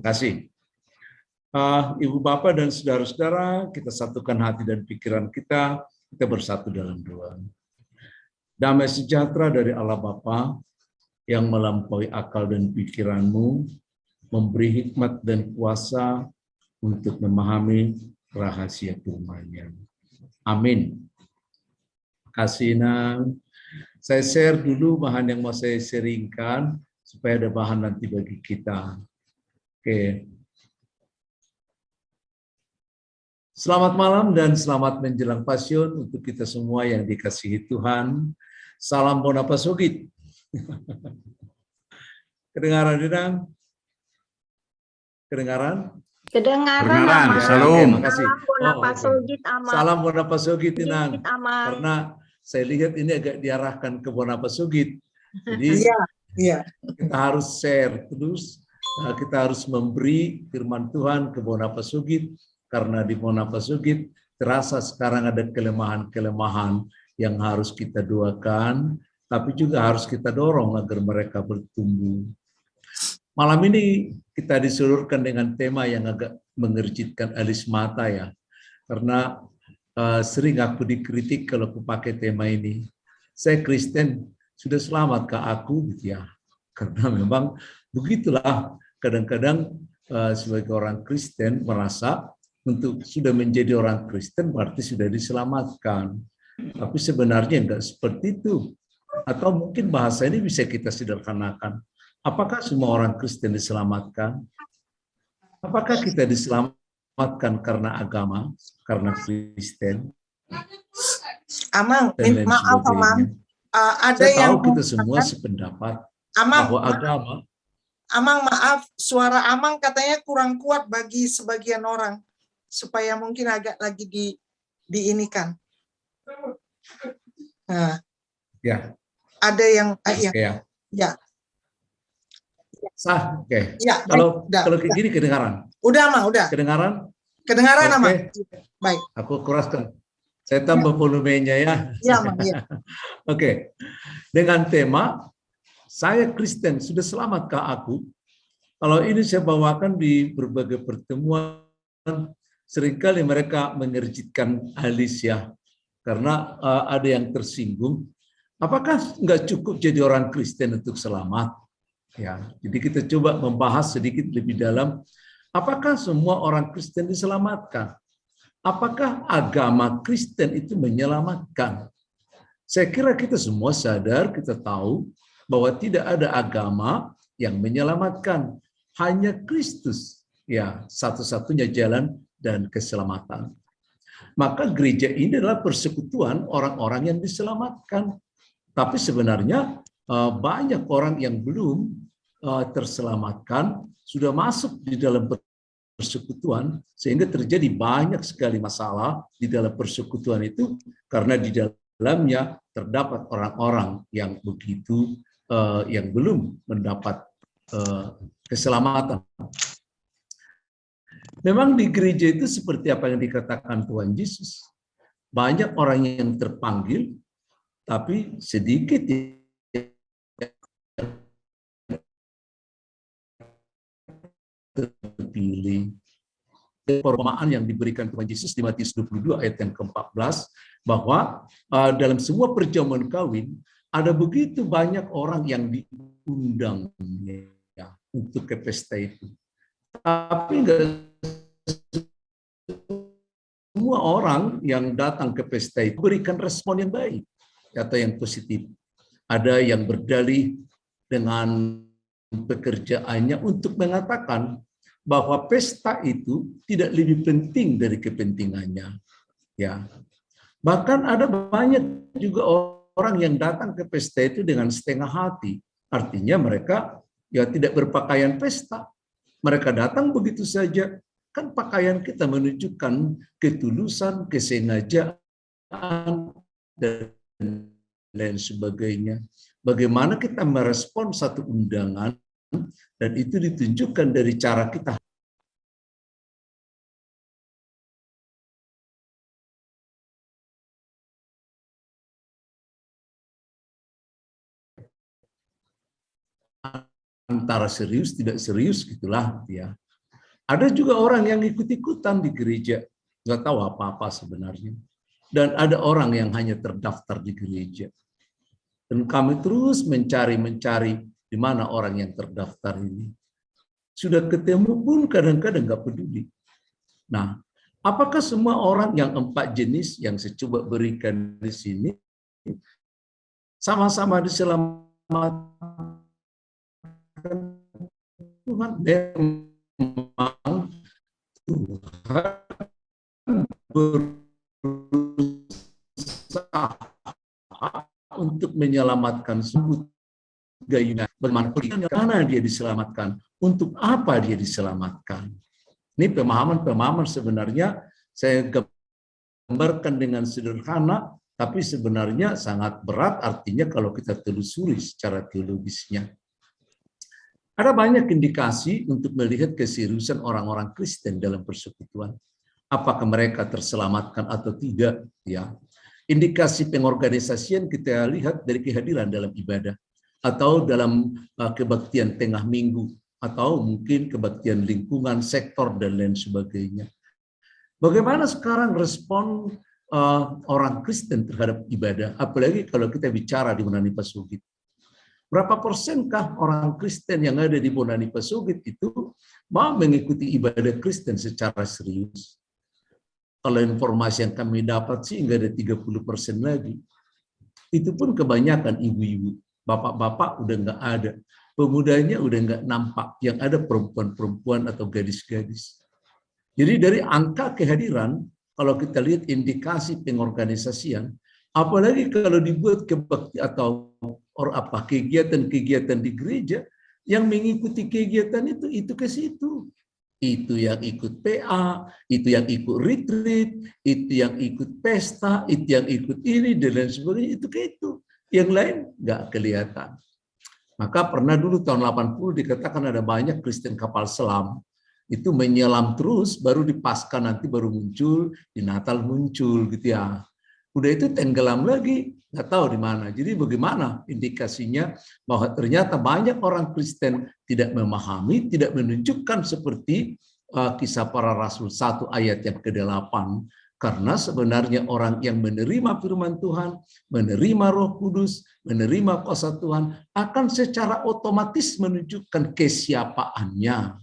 Kasih. Ibu Bapak dan saudara-saudara, kita satukan hati dan pikiran kita bersatu dalam doa. Damai sejahtera dari Allah Bapa yang melampaui akal dan pikiranmu, memberi hikmat dan kuasa untuk memahami rahasia firman-Nya. Amin. Kasih Nang. Saya share dulu bahan yang mau saya sharingkan supaya ada bahan nanti bagi kita. Oke. Selamat malam dan selamat menjelang Pasion untuk kita semua yang dikasihi Tuhan. Salam Bonapasugit. Kedengaran, Dinang? Kedengaran? Kedengaran, ya, Salam. Makasih. Salam Bonapasugit, Amar. Salam Bonapasugit, Dinang. Karena saya lihat ini agak diarahkan ke Bonapasugit. Jadi kita harus share terus, kita harus memberi firman Tuhan ke Bonapasugit, karena di Bonapasugit terasa sekarang ada kelemahan-kelemahan yang harus kita doakan, tapi juga harus kita dorong agar mereka bertumbuh. Malam ini kita disuruhkan dengan tema yang agak mengerjitkan alis mata ya, karena sering aku dikritik kalau aku pakai tema ini. Saya Kristen, sudah selamatkah aku gitu ya? Karena memang begitulah, kadang-kadang sebagai orang Kristen merasa untuk sudah menjadi orang Kristen berarti sudah diselamatkan. Tapi sebenarnya enggak seperti itu. Atau mungkin bahasa ini bisa kita sederhanakan. Apakah semua orang Kristen diselamatkan? Apakah kita diselamatkan karena agama, karena Kristen? Amang, maaf Amang. Ada saya yang tahu kita semua sependapat bahwa agama. Amang, maaf, suara Amang katanya kurang kuat bagi sebagian orang, supaya mungkin agak lagi diinikan. Nah, ya. Ada yang ya. Sah, oke. Ya, kalau kayak gini kedengaran. Udah, Amang, udah. Kedengaran? Kedengaran, Amang. Baik. Aku kuraskan. Saya tambah volumenya ya. Ya, Amang, ya. Oke. Dengan tema saya Kristen, sudah selamatkah aku? Kalau ini saya bawakan di berbagai pertemuan, seringkali mereka mengerjitkan alis ya, karena ada yang tersinggung. Apakah nggak cukup jadi orang Kristen untuk selamat? Ya, jadi kita coba membahas sedikit lebih dalam. Apakah semua orang Kristen diselamatkan? Apakah agama Kristen itu menyelamatkan? Saya kira kita semua sadar, kita tahu bahwa tidak ada agama yang menyelamatkan, hanya Kristus, ya, satu-satunya jalan dan keselamatan. Maka gereja ini adalah persekutuan orang-orang yang diselamatkan. Tapi sebenarnya banyak orang yang belum terselamatkan, sudah masuk di dalam persekutuan, sehingga terjadi banyak sekali masalah di dalam persekutuan itu, karena di dalamnya terdapat orang-orang yang begitu yang belum mendapat keselamatan. Memang di gereja itu seperti apa yang dikatakan Tuhan Yesus. Banyak orang yang terpanggil, tapi sedikit yang terpilih. Perumpamaan yang diberikan Tuhan Yesus di Matius 22 ayat yang ke-14, bahwa dalam semua perjamuan kawin ada begitu banyak orang yang diundang ya, untuk ke pesta itu. Tapi enggak semua orang yang datang ke pesta itu berikan respon yang baik atau yang positif. Ada yang berdalih dengan pekerjaannya untuk mengatakan bahwa pesta itu tidak lebih penting dari kepentingannya. Ya. Bahkan ada banyak juga orang yang datang ke pesta itu dengan setengah hati. Artinya mereka ya tidak berpakaian pesta. Mereka datang begitu saja. Kan pakaian kita menunjukkan ketulusan, kesengajaan, dan lain sebagainya. Bagaimana kita merespon satu undangan, dan itu ditunjukkan dari cara kita antara serius tidak serius, gitulah ya. Ada juga orang yang ikut-ikutan di gereja, nggak tahu apa-apa sebenarnya. Dan ada orang yang hanya terdaftar di gereja. Dan kami terus mencari di mana orang yang terdaftar ini. Sudah ketemu pun kadang-kadang nggak peduli. Nah, apakah semua orang yang 4 jenis yang saya coba berikan di sini sama-sama diselamatkan Tuhan? Memang Tuhan berusaha untuk menyelamatkan semua gayuna. Bagaimana dia diselamatkan? Untuk apa dia diselamatkan? Ini pemahaman sebenarnya saya gambarkan dengan sederhana, tapi sebenarnya sangat berat artinya kalau kita telusuri secara teologisnya. Ada banyak indikasi untuk melihat keseriusan orang-orang Kristen dalam persekutuan. Apakah mereka terselamatkan atau tidak? Ya, indikasi pengorganisasian kita lihat dari kehadiran dalam ibadah atau dalam kebaktian tengah minggu atau mungkin kebaktian lingkungan, sektor dan lain sebagainya. Bagaimana sekarang respon orang Kristen terhadap ibadah? Apalagi kalau kita bicara di Bonani Pasugit. Berapa persenkah orang Kristen yang ada di Bonani Pasugit itu mau mengikuti ibadah Kristen secara serius? Kalau informasi yang kami dapat sih nggak ada 30% lagi. Itu pun kebanyakan ibu-ibu. Bapak-bapak udah nggak ada. Pemudanya udah nggak nampak. Yang ada perempuan-perempuan atau gadis-gadis. Jadi dari angka kehadiran, kalau kita lihat indikasi pengorganisasian, apalagi kalau dibuat kebakti atau kegiatan-kegiatan di gereja, yang mengikuti kegiatan itu ke situ. Itu yang ikut PA, itu yang ikut retreat, itu yang ikut pesta, itu yang ikut ini, dan lain sebagainya, itu ke itu. Yang lain nggak kelihatan. Maka pernah dulu tahun 80 dikatakan ada banyak Kristen kapal selam, itu menyelam terus, baru di Paskah nanti baru muncul, di Natal muncul gitu ya. Udah itu tenggelam lagi, nggak tahu di mana. Jadi bagaimana indikasinya bahwa ternyata banyak orang Kristen tidak memahami, tidak menunjukkan seperti Kisah Para Rasul 1 ayat yang ke-8. Karena sebenarnya orang yang menerima firman Tuhan, menerima Roh Kudus, menerima kuasa Tuhan, akan secara otomatis menunjukkan kesiapaannya.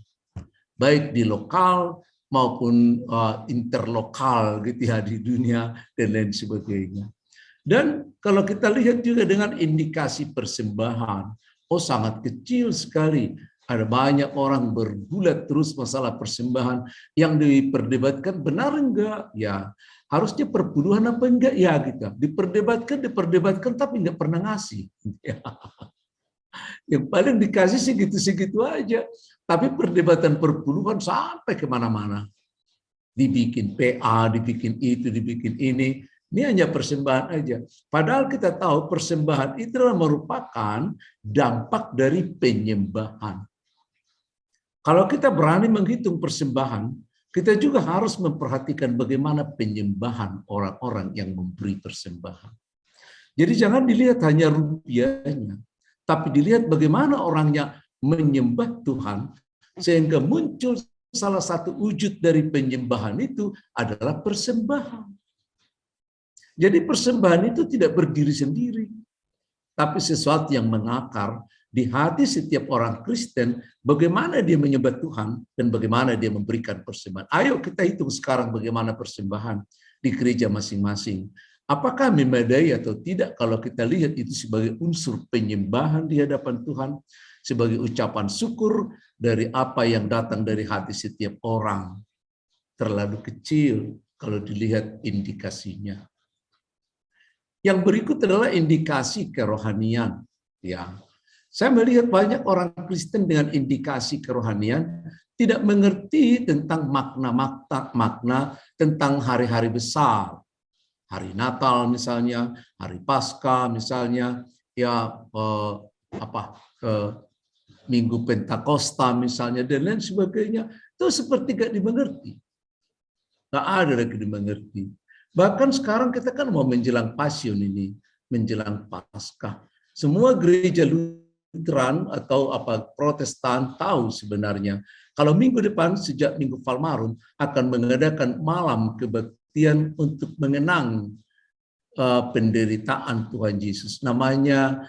Baik di lokal maupun interlokal gitu ya, di dunia dan lain sebagainya. Dan kalau kita lihat juga dengan indikasi persembahan, sangat kecil sekali. Ada banyak orang bergulat terus masalah persembahan yang diperdebatkan benar enggak? Ya, harusnya perpuluhan apa enggak? Ya gitu. Diperdebatkan tapi enggak pernah ngasih. Yang paling dikasih segitu-segitu aja. Tapi perdebatan perpuluhan sampai kemana-mana. Dibikin PA, dibikin itu, dibikin ini. Ini hanya persembahan aja. Padahal kita tahu persembahan itu adalah merupakan dampak dari penyembahan. Kalau kita berani menghitung persembahan, kita juga harus memperhatikan bagaimana penyembahan orang-orang yang memberi persembahan. Jadi jangan dilihat hanya rupiahnya, tapi dilihat bagaimana orangnya menyembah Tuhan, sehingga muncul salah satu wujud dari penyembahan itu adalah persembahan. Jadi persembahan itu tidak berdiri sendiri, tapi sesuatu yang mengakar di hati setiap orang Kristen, bagaimana dia menyembah Tuhan dan bagaimana dia memberikan persembahan. Ayo kita hitung sekarang bagaimana persembahan di gereja masing-masing. Apakah memadai atau tidak kalau kita lihat itu sebagai unsur penyembahan di hadapan Tuhan, sebagai ucapan syukur dari apa yang datang dari hati setiap orang. Terlalu kecil kalau dilihat indikasinya. Yang berikut adalah indikasi kerohanian. Ya, saya melihat banyak orang Kristen dengan indikasi kerohanian tidak mengerti tentang makna tentang hari-hari besar. Hari Natal misalnya, hari Paskah misalnya, ya Minggu Pentakosta misalnya, dan lain sebagainya. Itu seperti gak dimengerti. Gak ada lagi dimengerti. Bahkan sekarang kita kan mau menjelang Pasion ini, menjelang Paskah. Semua gereja Lutheran atau Protestan tahu sebenarnya kalau minggu depan sejak Minggu Palmarum akan mengadakan malam kebaktian untuk mengenang penderitaan Tuhan Yesus, namanya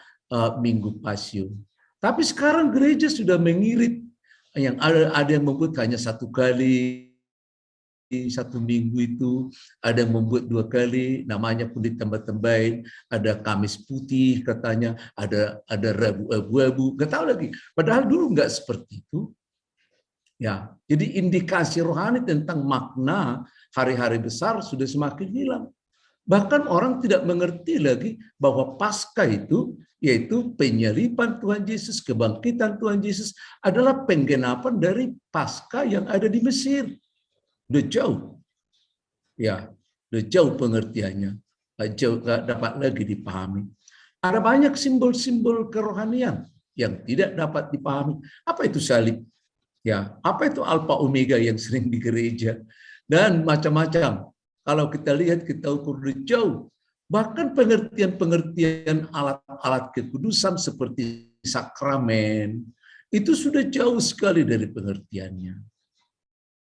Minggu Pasyun. Tapi sekarang gereja sudah mengirit, yang ada yang membuat hanya 1 kali 1 minggu itu, ada yang membuat 2 kali, namanya pun ditambah-tambahin, ada Kamis Putih katanya, ada Rabu Abu-abu, nggak tahu lagi. Padahal dulu nggak seperti itu. Ya, jadi indikasi rohani tentang makna hari-hari besar sudah semakin hilang. Bahkan orang tidak mengerti lagi bahwa Paskah itu, yaitu penyaliban Tuhan Yesus, kebangkitan Tuhan Yesus, adalah penggenapan dari Paskah yang ada di Mesir. Udah jauh, ya, udah jauh pengertiannya, jauh nggak dapat lagi dipahami. Ada banyak simbol-simbol kerohanian yang tidak dapat dipahami. Apa itu salib? Ya, apa itu Alfa Omega yang sering di gereja? Dan macam-macam. Kalau kita lihat, kita ukur jauh. Bahkan pengertian-pengertian alat-alat kekudusan seperti sakramen itu sudah jauh sekali dari pengertiannya.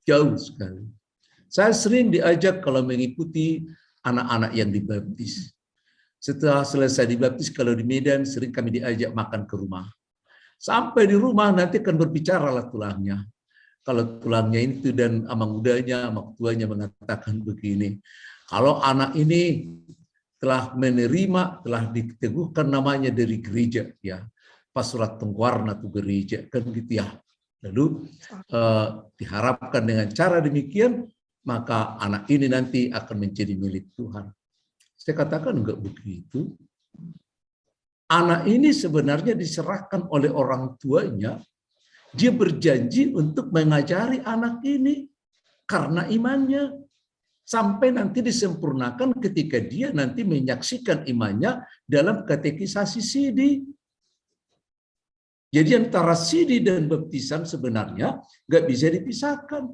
Jauh sekali. Saya sering diajak kalau mengikuti anak-anak yang dibaptis. Setelah selesai dibaptis, kalau di Medan sering kami diajak makan ke rumah. Sampai di rumah nanti akan berbicaralah tulangnya. Kalau tulangnya itu dan ama mudanya, ama tuanya mengatakan begini, kalau anak ini telah menerima, telah diteguhkan namanya dari gereja, ya, pas surat tengwarna tuh gereja, kan gitu ya. Lalu diharapkan dengan cara demikian, maka anak ini nanti akan menjadi milik Tuhan. Saya katakan enggak begitu. Anak ini sebenarnya diserahkan oleh orang tuanya. Dia berjanji untuk mengajari anak ini karena imannya. Sampai nanti disempurnakan ketika dia nanti menyaksikan imannya dalam katekisasi sidi. Jadi antara sidi dan baptisan sebenarnya nggak bisa dipisahkan.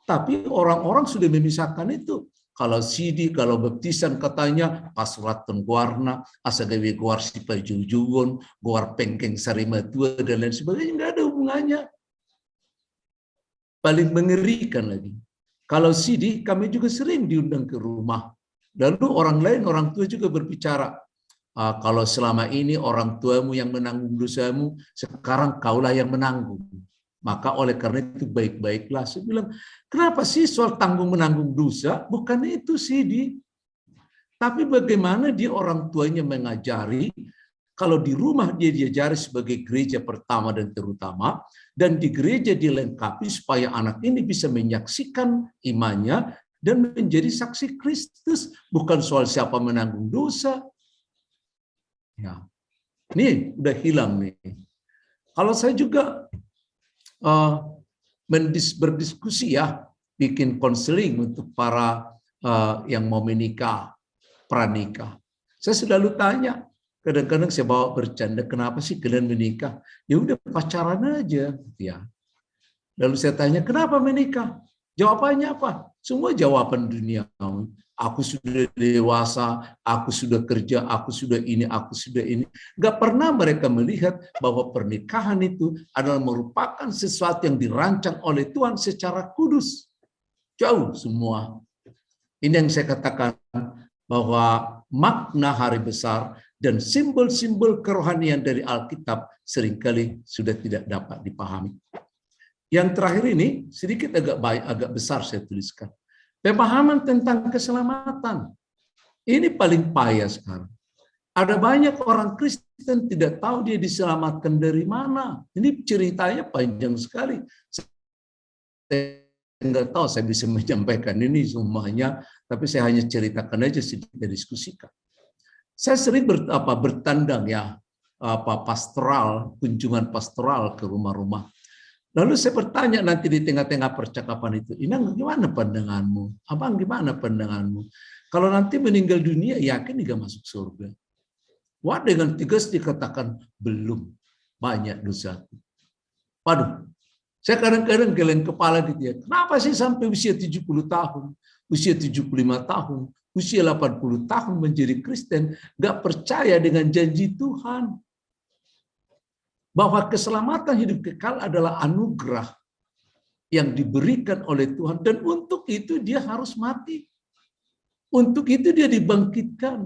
Tapi orang-orang sudah memisahkan itu. Kalau sidi, kalau baptisan katanya pasurat tengwarna, asagawi guar sipajujugon, guar pengkeng sarimatua, dan lain sebagainya. Nggak ada hubungannya. Paling mengerikan lagi. Kalau sidi, kami juga sering diundang ke rumah. Lalu orang lain, orang tua juga berbicara, kalau selama ini orang tuamu yang menanggung dosamu, sekarang kaulah yang menanggung. Maka oleh karena itu baik-baiklah. Saya bilang, kenapa sih soal tanggung menanggung dosa? Bukan itu sih. Tapi bagaimana dia orang tuanya mengajari, kalau di rumah dia diajari sebagai gereja pertama dan terutama, dan di gereja dilengkapi supaya anak ini bisa menyaksikan imannya dan menjadi saksi Kristus. Bukan soal siapa menanggung dosa. Ya, ini udah hilang nih. Kalau saya juga berdiskusi ya, bikin konseling untuk para yang mau menikah, pranikah. Saya selalu tanya, kadang-kadang saya bawa bercanda, kenapa sih kalian menikah? Ya udah pacaran aja, ya. Lalu saya tanya, kenapa menikah? Jawabannya apa? Semua jawaban dunia. Aku sudah dewasa, aku sudah kerja, aku sudah ini, aku sudah ini. Gak pernah mereka melihat bahwa pernikahan itu adalah merupakan sesuatu yang dirancang oleh Tuhan secara kudus. Jauh semua. Ini yang saya katakan bahwa makna hari besar dan simbol-simbol kerohanian dari Alkitab seringkali sudah tidak dapat dipahami. Yang terakhir ini sedikit agak besar saya tuliskan. Pemahaman tentang keselamatan. Ini paling payah sekarang. Ada banyak orang Kristen tidak tahu dia diselamatkan dari mana. Ini ceritanya panjang sekali. Saya nggak tahu saya bisa menyampaikan ini semuanya, tapi saya hanya ceritakan aja sedikit diskusikan. Saya sering bertandang ya, pastoral, kunjungan pastoral ke rumah-rumah. Lalu saya bertanya nanti di tengah-tengah percakapan itu, Inang gimana pandanganmu? Abang gimana pandanganmu? Kalau nanti meninggal dunia, yakin nggak masuk surga? Wah, dengan tegas dikatakan, belum, banyak dosa. Waduh, saya kadang-kadang geleng kepala gitu ya. Kenapa sih sampai usia 70 tahun, usia 75 tahun, usia 80 tahun menjadi Kristen, nggak percaya dengan janji Tuhan? bahwa keselamatan hidup kekal adalah anugerah yang diberikan oleh Tuhan, dan untuk itu dia harus mati. Untuk itu dia dibangkitkan.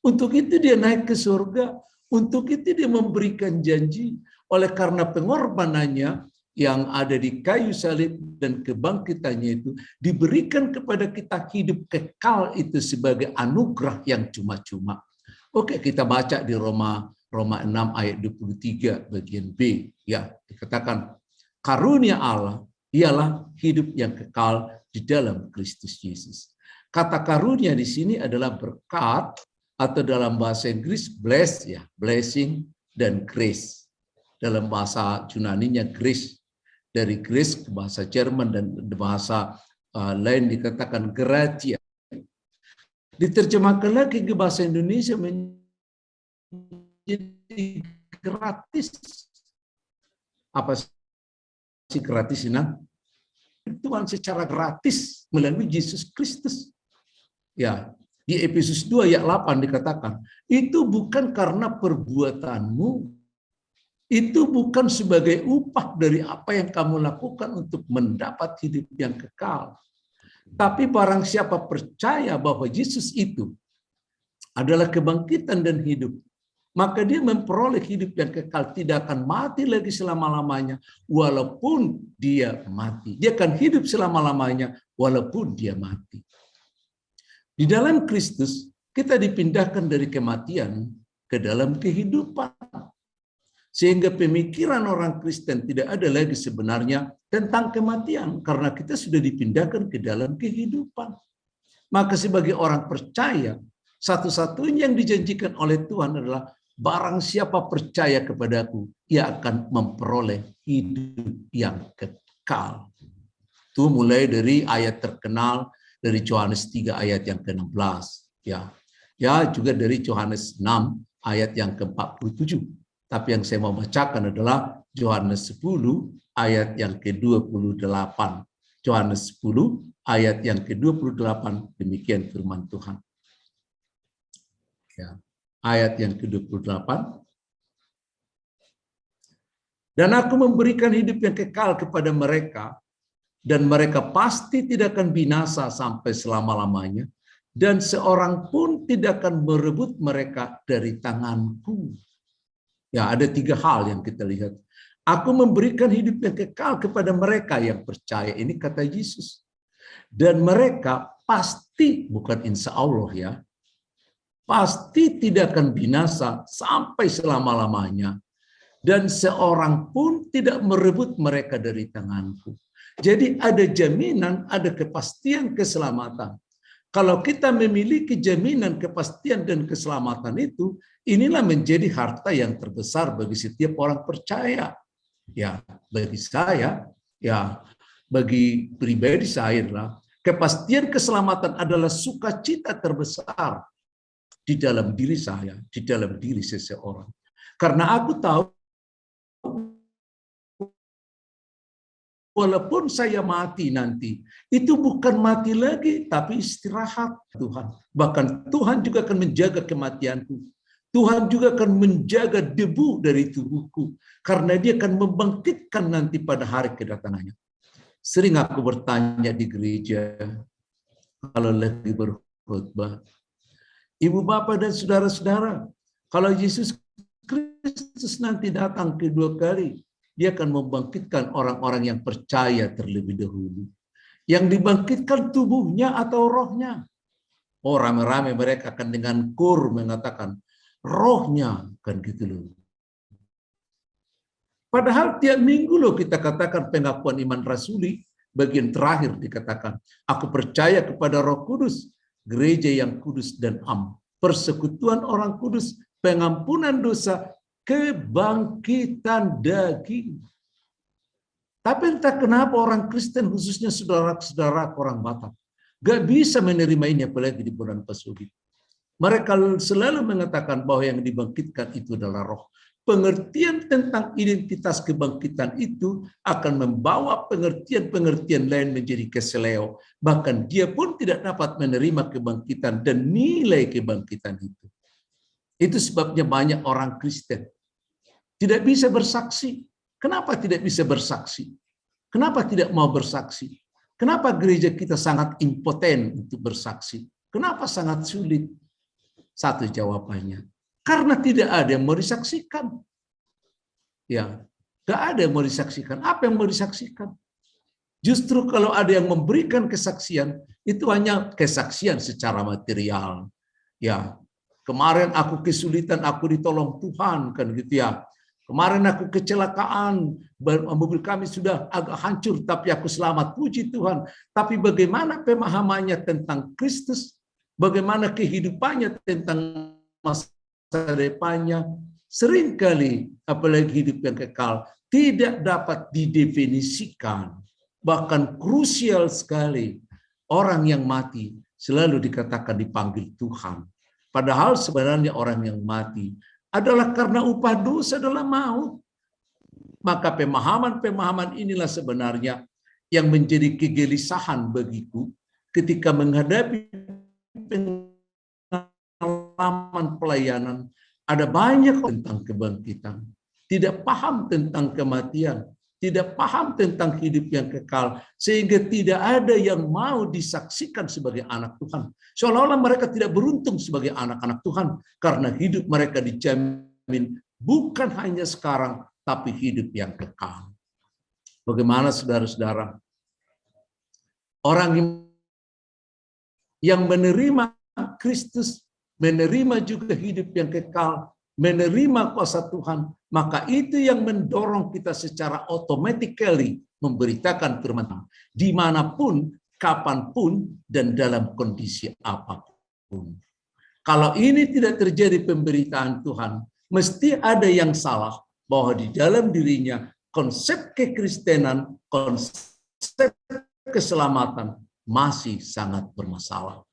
Untuk itu dia naik ke surga. Untuk itu dia memberikan janji. Oleh karena pengorbanannya yang ada di kayu salib dan kebangkitannya itu diberikan kepada kita hidup kekal itu sebagai anugerah yang cuma-cuma. Oke, kita baca di Roma 6 ayat 23 bagian B. Ya, dikatakan karunia Allah ialah hidup yang kekal di dalam Kristus Yesus. Kata karunia di sini adalah berkat, atau dalam bahasa Inggris bless, ya, blessing dan grace. Dalam bahasa Yunaninya grace, dari grace ke bahasa Jerman dan bahasa lain dikatakan gratia. Diterjemahkan lagi ke bahasa Indonesia menjadi gratis. Apa sih gratis ini? Tuhan secara gratis melalui Yesus Kristus. Ya, di Efesus 2 ayat 8 dikatakan, itu bukan karena perbuatanmu, itu bukan sebagai upah dari apa yang kamu lakukan untuk mendapat hidup yang kekal. Tapi barang siapa percaya bahwa Yesus itu adalah kebangkitan dan hidup, maka dia memperoleh hidup yang kekal, tidak akan mati lagi selama-lamanya, walaupun dia mati. Dia akan hidup selama-lamanya, walaupun dia mati. Di dalam Kristus, kita dipindahkan dari kematian ke dalam kehidupan. Sehingga pemikiran orang Kristen tidak ada lagi sebenarnya tentang kematian, karena kita sudah dipindahkan ke dalam kehidupan. Maka sebagai orang percaya, satu-satunya yang dijanjikan oleh Tuhan adalah barang siapa percaya kepadaku, ia akan memperoleh hidup yang kekal. Itu mulai dari ayat terkenal dari Yohanes 3 ayat yang ke-16. Ya, juga dari Yohanes 6 ayat yang ke-47. Tapi yang saya mau bacakan adalah Yohanes 10 ayat yang ke-28. Yohanes 10 ayat yang ke-28, demikian firman Tuhan. Ya, ayat yang ke-28. Dan aku memberikan hidup yang kekal kepada mereka, dan mereka pasti tidak akan binasa sampai selama-lamanya, dan seorang pun tidak akan merebut mereka dari tanganku. Ya, ada 3 hal yang kita lihat. Aku memberikan hidup yang kekal kepada mereka yang percaya. Ini kata Yesus. Dan mereka pasti, bukan insya Allah ya, pasti tidak akan binasa sampai selama-lamanya. Dan seorang pun tidak merebut mereka dari tanganku. Jadi ada jaminan, ada kepastian keselamatan. Kalau kita memiliki jaminan kepastian dan keselamatan itu, inilah menjadi harta yang terbesar bagi setiap orang percaya. Ya, bagi saya, ya, bagi pribadi saya adalah kepastian keselamatan adalah sukacita terbesar di dalam diri saya, di dalam diri seseorang. Karena aku tahu walaupun saya mati nanti, itu bukan mati lagi, tapi istirahat Tuhan. Bahkan Tuhan juga akan menjaga kematianku. Tuhan juga akan menjaga debu dari tubuhku. Karena dia akan membangkitkan nanti pada hari kedatangannya. Sering aku bertanya di gereja, kalau lagi berkhotbah, Ibu Bapak dan saudara-saudara, kalau Yesus Kristus nanti datang kedua kali, dia akan membangkitkan orang-orang yang percaya terlebih dahulu. Yang dibangkitkan tubuhnya atau rohnya. Oh, rame-rame mereka akan dengan kur mengatakan, rohnya, kan gitu loh. Padahal tiap minggu loh kita katakan pengakuan iman rasuli, bagian terakhir dikatakan, aku percaya kepada Roh Kudus, gereja yang kudus dan am, persekutuan orang kudus, pengampunan dosa, kebangkitan daging. Tapi entah kenapa orang Kristen, khususnya saudara-saudara orang Batak, gak bisa menerima ini apalagi di bulan Pasugi. Mereka selalu mengatakan bahwa yang dibangkitkan itu adalah roh. Pengertian tentang identitas kebangkitan itu akan membawa pengertian-pengertian lain menjadi keseleo. Bahkan dia pun tidak dapat menerima kebangkitan dan nilai kebangkitan itu. Itu sebabnya banyak orang Kristen tidak bisa bersaksi. Kenapa tidak bisa bersaksi? Kenapa tidak mau bersaksi? Kenapa gereja kita sangat impoten untuk bersaksi? Kenapa sangat sulit? Satu jawabannya, karena tidak ada yang mau disaksikan. Ya, nggak ada yang mau disaksikan. Apa yang mau disaksikan? Justru kalau ada yang memberikan kesaksian, itu hanya kesaksian secara material. Ya, kemarin aku kesulitan, aku ditolong Tuhan, kan gitu ya. Kemarin aku kecelakaan, mobil kami sudah agak hancur, tapi aku selamat, puji Tuhan. Tapi bagaimana pemahamannya tentang Kristus? Bagaimana kehidupannya tentang masa depannya? Seringkali, apalagi hidup yang kekal, tidak dapat didefinisikan. Bahkan krusial sekali, orang yang mati selalu dikatakan dipanggil Tuhan. Padahal sebenarnya orang yang mati adalah karena upah dosa adalah maut. Maka pemahaman-pemahaman inilah sebenarnya yang menjadi kegelisahan bagiku ketika menghadapi pengalaman pelayanan. Ada banyak tentang kebangkitan, tidak paham tentang kematian, tidak paham tentang hidup yang kekal, sehingga tidak ada yang mau disaksikan sebagai anak Tuhan. Seolah-olah mereka tidak beruntung sebagai anak-anak Tuhan, karena hidup mereka dijamin bukan hanya sekarang, tapi hidup yang kekal. Bagaimana saudara-saudara? Orang yang menerima Kristus, menerima juga hidup yang kekal, menerima kuasa Tuhan, maka itu yang mendorong kita secara automatically memberitakan firman Tuhan dimanapun, kapanpun, dan dalam kondisi apapun. Kalau ini tidak terjadi pemberitaan Tuhan, mesti ada yang salah bahwa di dalam dirinya konsep kekristenan, konsep keselamatan masih sangat bermasalah.